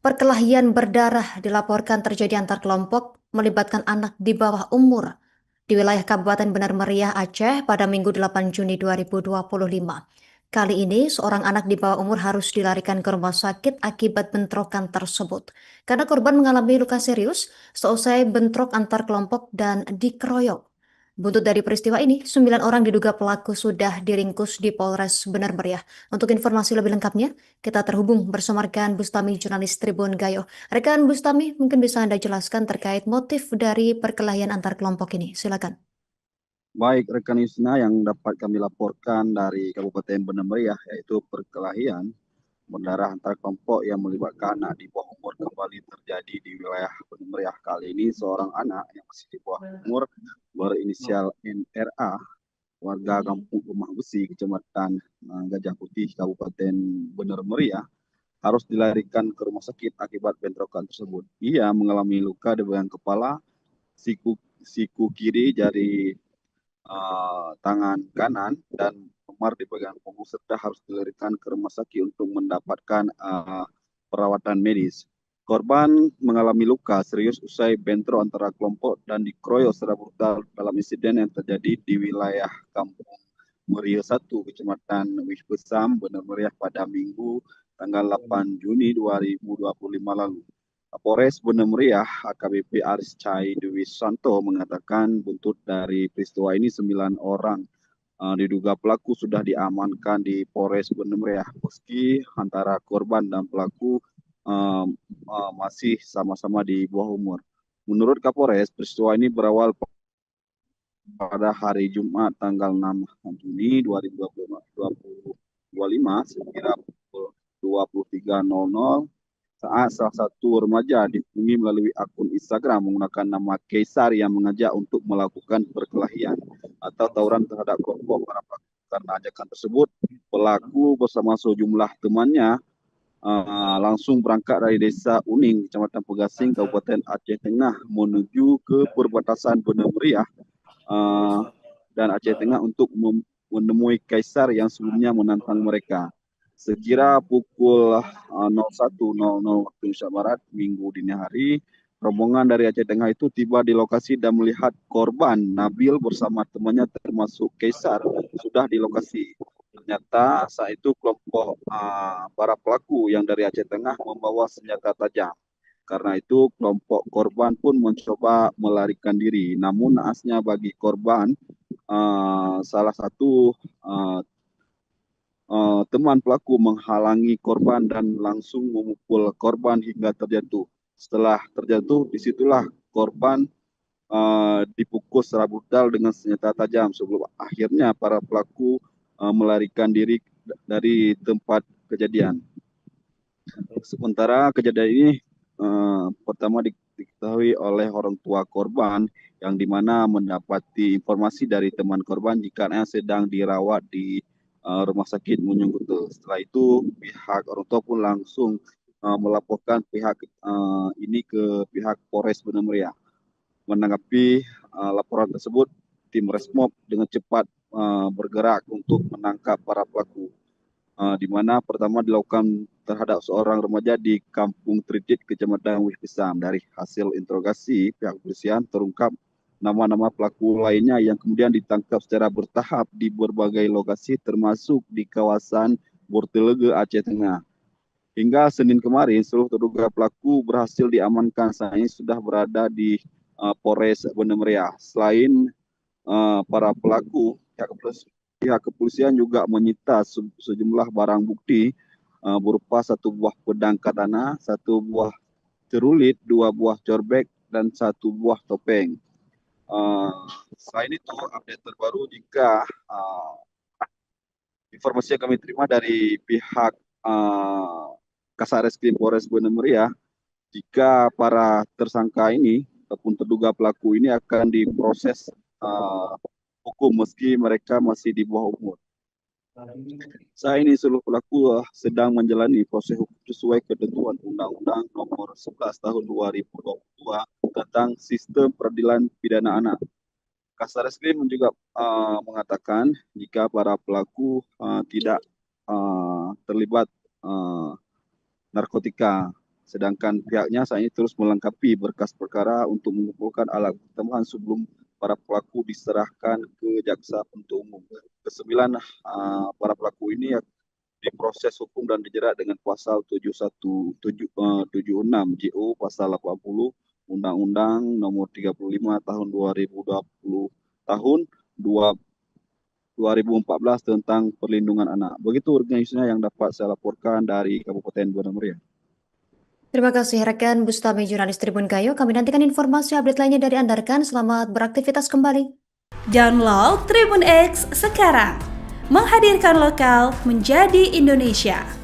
Perkelahian berdarah dilaporkan terjadi antar kelompok melibatkan anak di bawah umur di wilayah Kabupaten Benar Meriah, Aceh pada Minggu 8 Juni 2025. Kali ini, seorang anak di bawah umur harus dilarikan ke rumah sakit akibat bentrokan tersebut. Karena korban mengalami luka serius seusai bentrok antar kelompok dan dikeroyok. Buntut dari peristiwa ini, 9 orang diduga pelaku sudah diringkus di Polres Benar Meriah. Untuk informasi lebih lengkapnya, kita terhubung bersama rekan Bustami, jurnalis Tribun Gayo. Rekan Bustami, mungkin bisa Anda jelaskan terkait motif dari perkelahian antar kelompok ini. Silakan. Baik, rekan Yusna yang dapat kami laporkan dari Kabupaten Benar Meriah, yaitu perkelahian berdarah antar kelompok yang melibatkan anak di bawah umur kembali terjadi di wilayah Benar Meriah. Kali ini seorang anak yang masih di bawah umur berinisial NRA, warga Kampung Rumah Besi, Kecamatan Gajah Putih, Kabupaten Benar Meriah, harus dilarikan ke rumah sakit akibat bentrokan tersebut. Ia mengalami luka di bagian kepala, siku kiri, jari tangan kanan, dan memar di bagian punggung, serta harus dilarikan ke rumah sakit untuk mendapatkan perawatan medis. Korban mengalami luka serius usai bentrok antara kelompok dan dikeroyok secara brutal dalam insiden yang terjadi di wilayah Kampung Meriah 1, Kecamatan Wis Besam, Benar Meriah pada Minggu tanggal 8 Juni 2025 lalu. Kapolres Benar Meriah AKBP Aris Chai Dewi Santo mengatakan buntut dari peristiwa ini 9 orang diduga pelaku sudah diamankan di Polres Benar Meriah, meski antara korban dan pelaku masih sama-sama di bawah umur. Menurut Kapolres, peristiwa ini berawal pada hari Jumat tanggal 6 Juni 2025 sekira pukul 23.00 saat salah satu remaja dihubungi melalui akun Instagram menggunakan nama Kaisar yang mengajak untuk melakukan perkelahian atau tawuran terhadap kelompok para pelaku. Karena ajakan tersebut, pelaku bersama sejumlah temannya langsung berangkat dari Desa Uning, Kecamatan Pegasing, Kabupaten Aceh Tengah menuju ke perbatasan Benar Meriah dan Aceh Tengah untuk menemui Kaisar yang sebelumnya menantang mereka. Sekira pukul 01.00 waktu Indonesia Barat, Minggu dini hari, rombongan dari Aceh Tengah itu tiba di lokasi dan melihat korban Nabil bersama temannya termasuk Kaisar sudah di lokasi. Ternyata saat itu kelompok para pelaku yang dari Aceh Tengah membawa senjata tajam. Karena itu kelompok korban pun mencoba melarikan diri. Namun naasnya bagi korban, salah satu teman pelaku menghalangi korban dan langsung memukul korban hingga terjatuh. Setelah terjatuh, disitulah korban dipukul secara brutal dengan senjata tajam sebelum akhirnya para pelaku melarikan diri dari tempat kejadian. Sementara kejadian ini pertama diketahui oleh orang tua korban yang dimana mendapati informasi dari teman korban jika anaknya sedang dirawat di rumah sakit Munjung. Setelah itu pihak orang tua pun langsung melaporkan pihak ini ke pihak Polres Benar Meriah. Menanggapi laporan tersebut, tim Resmob dengan cepat bergerak untuk menangkap para pelaku. Di mana pertama dilakukan terhadap seorang remaja di Kampung Tritit, Kecamatan Wis Besam. Dari hasil interogasi, pihak kepolisian terungkap nama-nama pelaku lainnya yang kemudian ditangkap secara bertahap di berbagai lokasi termasuk di kawasan Bortelege, Aceh Tengah. Hingga Senin kemarin, seluruh terduga pelaku berhasil diamankan. Saat ini sudah berada di Polres Benar Meriah. Selain para pelaku, pihak kepolisian juga menyita sejumlah barang bukti berupa satu buah pedang katana, satu buah cerulit, dua buah corbek, dan satu buah topeng. Selain itu, update terbaru jika informasi yang kami terima dari pihak Kasareskrim Polres Benar Meriah, jika para tersangka ini ataupun terduga pelaku ini akan diproses hukum meski mereka masih di bawah umur. Saat ini seluruh pelaku sedang menjalani proses hukum sesuai ketentuan Undang-Undang Nomor 11 Tahun 2022 tentang Sistem Peradilan Pidana Anak. Kasareskrim juga mengatakan jika para pelaku tidak terlibat narkotika Sedangkan pihaknya saat ini terus melengkapi berkas perkara untuk mengumpulkan alat bukti tambahan sebelum para pelaku diserahkan ke jaksa penuntut umum. Kesembilan para pelaku ini diproses hukum dan dijerat dengan pasal 76 JO, pasal 80 Undang-Undang Nomor 35 Tahun 2020 Tahun 2014 tentang perlindungan anak. Begitu organisasinya yang dapat saya laporkan dari Kabupaten Benar Meriah. Terima kasih rekan Bustami, jurnalis Tribun Gayo. Kami nantikan informasi update lainnya dari Anda rekan. Selamat beraktivitas kembali. Download Tribun X sekarang, menghadirkan lokal menjadi Indonesia.